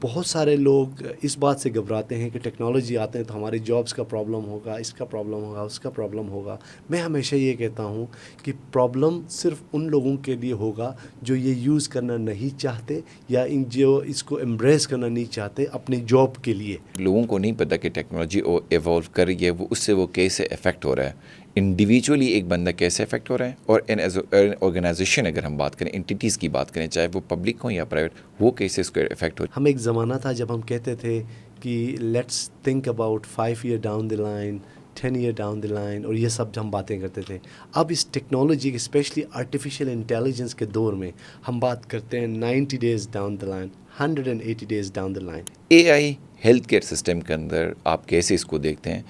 بہت سارے لوگ اس بات سے گھبراتے ہیں کہ ٹیکنالوجی آتے ہیں تو ہمارے جابس کا پرابلم ہوگا، اس کا پرابلم ہوگا، اس کا پرابلم ہوگا. میں ہمیشہ یہ کہتا ہوں کہ پرابلم صرف ان لوگوں کے لیے ہوگا جو یہ یوز کرنا نہیں چاہتے یا جو اس کو امبریس کرنا نہیں چاہتے اپنی جاب کے لیے. لوگوں کو نہیں پتہ کہ ٹیکنالوجی ایوالو کر رہی ہے، وہ اس سے وہ کیسے افیکٹ ہو رہا ہے، انڈیویجولی ایک بندہ کیسے افیکٹ ہو رہا ہے، اور آرگنائزیشن اگر ہم بات کریں، انٹیٹیز کی بات کریں، چاہے وہ پبلک ہوں یا پرائیویٹ، وہ کیسے اس کو افیکٹ ہو. ہم ایک زمانہ تھا جب ہم کہتے تھے کہ let's think about 5 year down the line, 10 year down the line, اور یہ سب ہم باتیں کرتے تھے. اب اس ٹیکنالوجی کے اسپیشلی آرٹیفیشیل انٹیلیجنس کے دور میں ہم بات کرتے ہیں 90 days down the line, 180 days down the line. A I health care system کے اندر آپ کیسے اس کو دیکھتے ہیں؟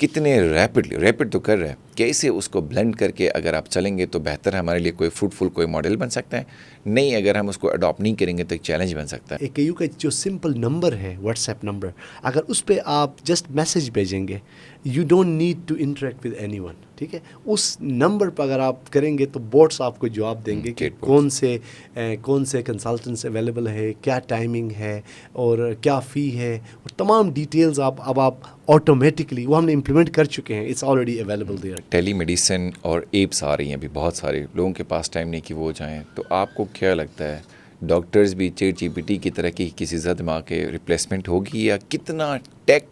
کتنے ریپڈ تو کر رہے ہیں، کیسے اس کو بلینڈ کر کے اگر آپ چلیں گے تو بہتر ہے ہمارے لیے، کوئی فروٹفل کوئی ماڈل بن سکتا ہے، نہیں اگر ہم اس کو اڈاپٹ نہیں کریں گے تو ایک چیلنج بن سکتا ہے. ایک کا جو سمپل نمبر ہے، واٹس ایپ نمبر، اگر اس پہ آپ جسٹ میسیج بھیجیں گے، you don't need to interact with anyone. ٹھیک ہے، اس نمبر پہ اگر آپ کریں گے تو بوٹس آپ کو جواب دیں گے کہ کون سے کنسلٹنٹس اویلیبل ہے، کیا ٹائمنگ ہے اور کیا فی ہے، اور تمام ڈیٹیلز اب آپ آٹومیٹکلی وہ ہم نے امپلیمنٹ کر چکے ہیں. It's already available there. Telemedicine اور ایپس آ رہی ہیں ابھی، بہت سارے لوگوں کے پاس ٹائم نہیں کہ وہ جائیں، تو آپ کو کیا لگتا ہے ڈاکٹرز بھی چیٹ جی پی ٹی کی طرح کی کسی زد ماں کے ریپلیسمنٹ ہوگی، یا کتنا ٹیک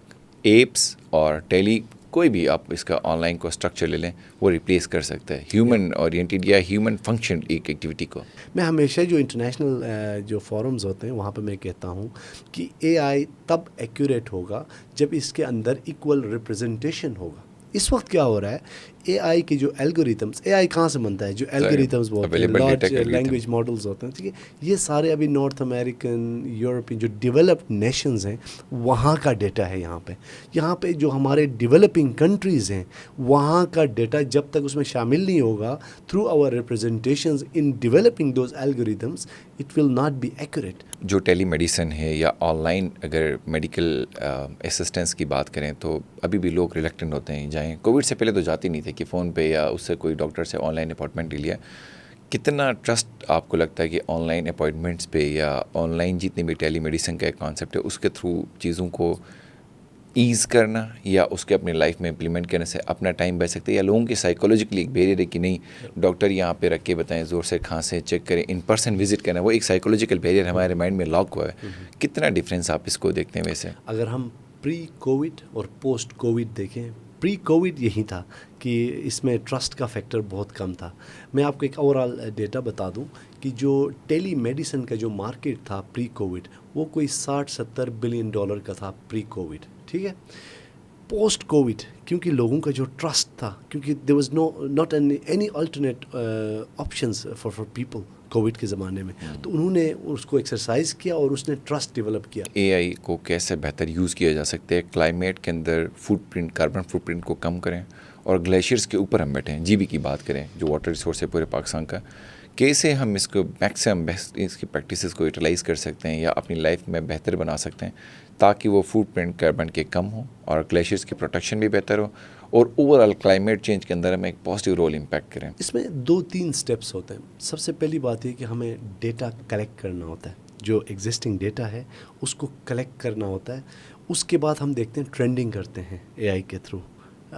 ایپس اور ٹیلی کوئی بھی آپ اس کا آن لائن کو اسٹرکچر لے لیں وہ ریپلیس کر سکتا ہے ہیومن اورینٹیڈ یا ہیومن فنکشن ایک ایکٹیویٹی کو؟ میں ہمیشہ جو انٹرنیشنل جو فورمز ہوتے ہیں وہاں پہ میں کہتا ہوں کہ اے آئی تب ایکوریٹ ہوگا جب اس کے اندر ایکول ریپرزنٹیشن ہوگا. اس وقت کیا ہو رہا ہے، اے آئی کے جو الگوریتمس، اے آئی کہاں سے بنتا ہے؟ جو الگوریتمس بولتے ہیں، لارج لینگویج ماڈلز ہوتے ہیں، ٹھیک ہے، یہ سارے ابھی نارتھ امریکن، یورپین جو ڈیولپڈ نیشنز ہیں وہاں کا ڈیٹا ہے. یہاں پہ جو ہمارے ڈیولپنگ کنٹریز ہیں وہاں کا ڈیٹا جب تک اس میں شامل نہیں ہوگا through our representations in developing those algorithms, it will not be accurate. جو ٹیلی میڈیسن ہے یا آن لائن اگر میڈیکل اسسٹنس کی بات کریں تو ابھی بھی لوگ ریلیکٹنٹ ہوتے ہیں جائیں. کووڈ سے پہلے تو جاتے نہیں تھے کہ فون پہ یا اس سے کوئی ڈاکٹر سے آن لائن اپائنٹمنٹ لے لیا. کتنا ٹرسٹ آپ کو لگتا ہے کہ آن لائن اپائنٹمنٹس پہ یا آن لائن جتنی بھی ٹیلی میڈیسن کا ایک کانسیپٹ ہے اس کے تھرو چیزوں کو ایز کرنا یا اس کے اپنے لائف میں امپلیمنٹ کرنے سے اپنا ٹائم بچ سکتا ہے، یا لوگوں کی سائیکولوجیکلی ایک بیریئر ہے کہ نہیں ڈاکٹر یہاں پہ رکھ کے بتائیں، زور سے کھانسیں چیک کریں، ان پرسن وزٹ کرنا، وہ ایک سائیکولوجیکل بیریئر ہمارے مائنڈ میں لاک ہوا ہے. کتنا ڈفرینس آپ اس کو دیکھتے ہیں ویسے؟ اگر ہم پری کووڈ اور پوسٹ کووڈ دیکھیں، پری کووڈ یہی تھا کہ اس میں ٹرسٹ کا فیکٹر بہت کم تھا. میں آپ کو ایک اوور آل ڈیٹا بتا دوں کہ جو ٹیلی میڈیسن کا جو مارکیٹ تھا پری کووڈ وہ کوئی 60-70 بلین ڈالر کا تھا پری کووڈ. ٹھیک ہے، پوسٹ کووڈ کیونکہ لوگوں کا جو ٹرسٹ تھا، کیونکہ there was not any alternate options for people Covid کے زمانے میں، تو انہوں نے اس کو ایکسرسائز کیا اور اس نے ٹرسٹ ڈیولپ کیا. اے آئی کو کیسے بہتر یوز کیا جا سکتا ہے کلائمیٹ کے اندر کاربن فٹ پرنٹ کو کم کریں، اور گلیشیئرس کے اوپر ہم بیٹھیں، جی بی کی بات کریں جو واٹر ریسورس ہے پورے پاکستان کا، کیسے ہم اس کو میکسیمم بیسٹ اس کی پریکٹسز کو یوٹیلائز کر سکتے ہیں یا اپنی لائف میں بہتر بنا سکتے ہیں تاکہ وہ فوٹ پرنٹ کاربن کے کم ہوں اور گلیشیئرس کی پروٹیکشن بھی بہتر ہو اور اوور آل کلائمیٹ چینج کے اندر ہم ایک پازیٹیو رول امپیکٹ کریں. اس میں 2-3 سٹیپس ہوتے ہیں. سب سے پہلی بات یہ کہ ہمیں ڈیٹا کلیکٹ کرنا ہوتا ہے، جو ایگزسٹنگ ڈیٹا ہے اس کو کلیکٹ کرنا ہوتا ہے. اس کے بعد ہم دیکھتے ہیں ٹرینڈنگ کرتے ہیں اے آئی کے تھرو.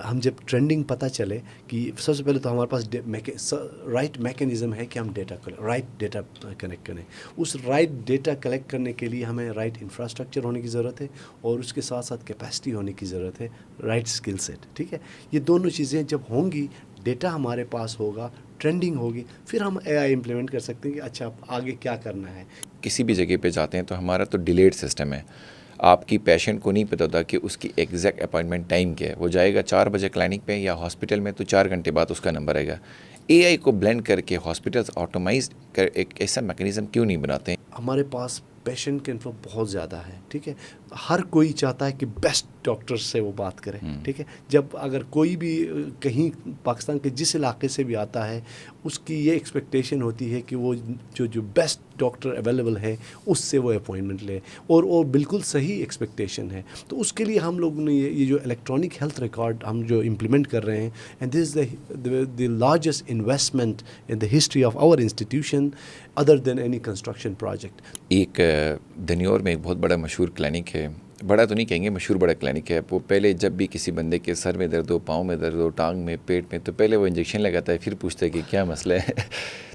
ہم جب ٹرینڈنگ پتہ چلے کہ سب سے پہلے تو ہمارے پاس رائٹ میکینزم ہے کہ ہم رائٹ ڈیٹا کنیکٹ کریں. اس رائٹ ڈیٹا کلیکٹ کرنے کے لیے ہمیں رائٹ انفراسٹرکچر ہونے کی ضرورت ہے اور اس کے ساتھ ساتھ کیپیسٹی ہونے کی ضرورت ہے، رائٹ اسکل سیٹ. ٹھیک ہے، یہ دونوں چیزیں جب ہوں گی، ڈیٹا ہمارے پاس ہوگا، ٹرینڈنگ ہوگی، پھر ہم اے آئی امپلیمنٹ کر سکتے ہیں کہ اچھا آگے کیا کرنا ہے. کسی بھی جگہ پہ جاتے ہیں تو ہمارا تو ڈیلیڈ سسٹم ہے. آپ کی پیشنٹ کو نہیں پتہ ہوتا کہ اس کی ایگزیکٹ اپائنٹمنٹ ٹائم کیا ہے. وہ جائے گا 4 بجے کلینک پہ یا ہاسپٹل میں تو 4 گھنٹے بعد اس کا نمبر آئے گا. اے آئی کو بلینڈ کر کے ہاسپٹلس آٹومائز کر ایک ایسا میکینزم کیوں نہیں بناتے ہیں؟ ہمارے پاس پیشنٹ کے انفو بہت زیادہ ہے. ٹھیک ہے، ہر کوئی چاہتا ہے کہ بیسٹ ڈاکٹر سے وہ بات کرے. ٹھیک ہے، جب اگر کوئی بھی کہیں پاکستان کے جس علاقے سے بھی آتا ہے اس کی یہ ایکسپیکٹیشن ہوتی ہے کہ وہ جو بیسٹ ڈاکٹر اویلیبل ہے اس سے وہ اپوائنٹمنٹ لے, اور بالکل صحیح ایکسپیکٹیشن ہے. تو اس کے لیے ہم لوگوں نے یہ جو الیکٹرانک ہیلتھ ریکارڈ ہم جو امپلیمنٹ کر رہے ہیں, and this is the largest investment in the history of our institution other than any construction project. ایک دنیور میں ایک بہت بڑا مشہور کلینک ہے, بڑا تو نہیں کہیں گے, مشہور بڑا کلینک ہے. وہ پہلے جب بھی کسی بندے کے سر میں درد ہو, پاؤں میں درد ہو, ٹانگ میں, پیٹ میں, تو پہلے وہ انجیکشن لگاتا ہے, پھر پوچھتا ہے کہ کیا مسئلہ ہے.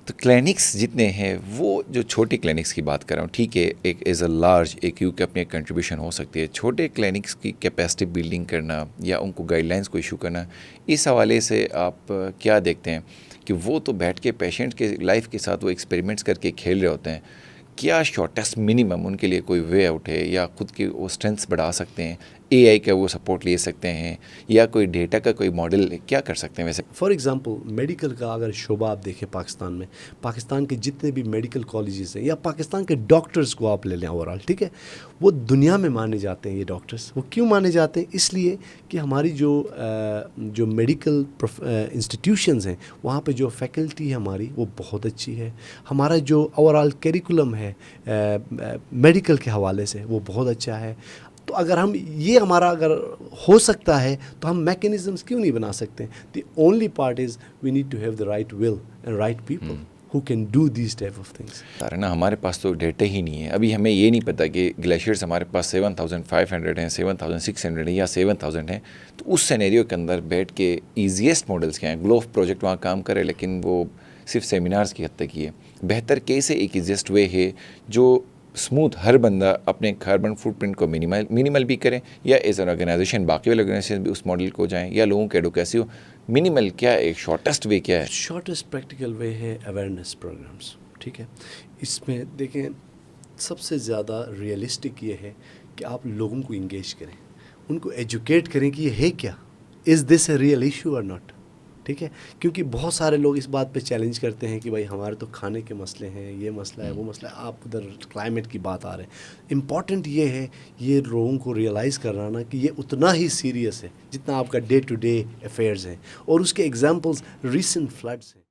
تو کلینکس جتنے ہیں, وہ جو چھوٹے کلینکس کی بات کر رہا ہوں, ٹھیک ہے ایک ایز اے لارج ایک یو کے اپنی کنٹریبیوشن ہو سکتی ہے. چھوٹے کلینکس کی کیپیسٹی بلڈنگ کرنا یا ان کو گائیڈ لائنس کو ایشو کرنا, اس حوالے سے آپ کیا دیکھتے ہیں کہ وہ تو بیٹھ کے پیشنٹ کے لائف کے ساتھ وہ ایکسپیریمنٹس کر کے کھیل رہے ہوتے ہیں, کیا شارٹیسٹ منیمم ان کے لیے کوئی وے آؤٹ ہے, یا خود کی وہ اسٹرینتھس بڑھا سکتے ہیں, اے آئی کا وہ سپورٹ لے سکتے ہیں, یا کوئی ڈیٹا کا کوئی ماڈل کیا کر سکتے ہیں؟ ویسے فار ایگزامپل میڈیکل کا اگر شعبہ آپ دیکھیں پاکستان میں, پاکستان کے جتنے بھی میڈیکل کالجز ہیں یا پاکستان کے ڈاکٹرز کو آپ لے لیں اوور آل, ٹھیک ہے, وہ دنیا میں مانے جاتے ہیں. یہ ڈاکٹرز وہ کیوں مانے جاتے ہیں؟ اس لیے کہ ہماری جو میڈیکل انسٹیٹیوشنز ہیں وہاں پہ جو فیکلٹی ہے ہماری وہ بہت اچھی ہے. ہمارا جو اوور آل کیریکولم ہے میڈیکل کے حوالے سے وہ بہت اچھا ہے. تو اگر ہم یہ ہمارا اگر ہو سکتا ہے تو ہم میکینزمس کیوں نہیں بنا سکتے؟ The only part is we need to have the right will and right people who can do these type of things. سارے نا ہمارے پاس تو ڈیٹا ہی نہیں ہے. ابھی ہمیں یہ نہیں پتا کہ گلیشیئرس ہمارے پاس 7500 ہیں, 7600 ہیں یا 7000 ہیں. تو اس سینیریو کے اندر بیٹھ کے ایزیسٹ ماڈلس کیا ہیں؟ گلوف پروجیکٹ وہاں کام کرے لیکن وہ صرف سیمینارز کی حد تک ہی ہے. بہتر کیسے ایک ایزیسٹ وے ہے جو اسموتھ ہر بندہ اپنے کاربن فٹ پرنٹ کو منیمل بھی کریں, یا ایز این آرگنائزیشن باقی والے آرگنائزیشن بھی اس ماڈل کو جائیں, یا لوگوں کی ایڈوکیسی ہو. منیمل کیا ایک شارٹیسٹ وے کیا ہے؟ شارٹیسٹ پریکٹیکل وے ہے اویئرنیس پروگرامس, ٹھیک ہے. اس میں دیکھیں سب سے زیادہ ریئلسٹک یہ ہے کہ آپ لوگوں کو انگیج کریں, ان کو ایجوکیٹ کریں کہ یہ ہے کیا, از دس اے ریئل ایشو اور ناٹ, ٹھیک ہے. کیونکہ بہت سارے لوگ اس بات پہ چیلنج کرتے ہیں کہ بھائی ہمارے تو کھانے کے مسئلے ہیں, یہ مسئلہ ہے, وہ مسئلہ ہے, آپ ادھر کلائمیٹ کی بات آ رہے ہیں. امپورٹنٹ یہ ہے یہ لوگوں کو ریئلائز کرانا کہ یہ اتنا ہی سیریس ہے جتنا آپ کا ڈے ٹو ڈے افیئرز ہیں, اور اس کے ایگزامپلز ریسنٹ فلڈس ہیں.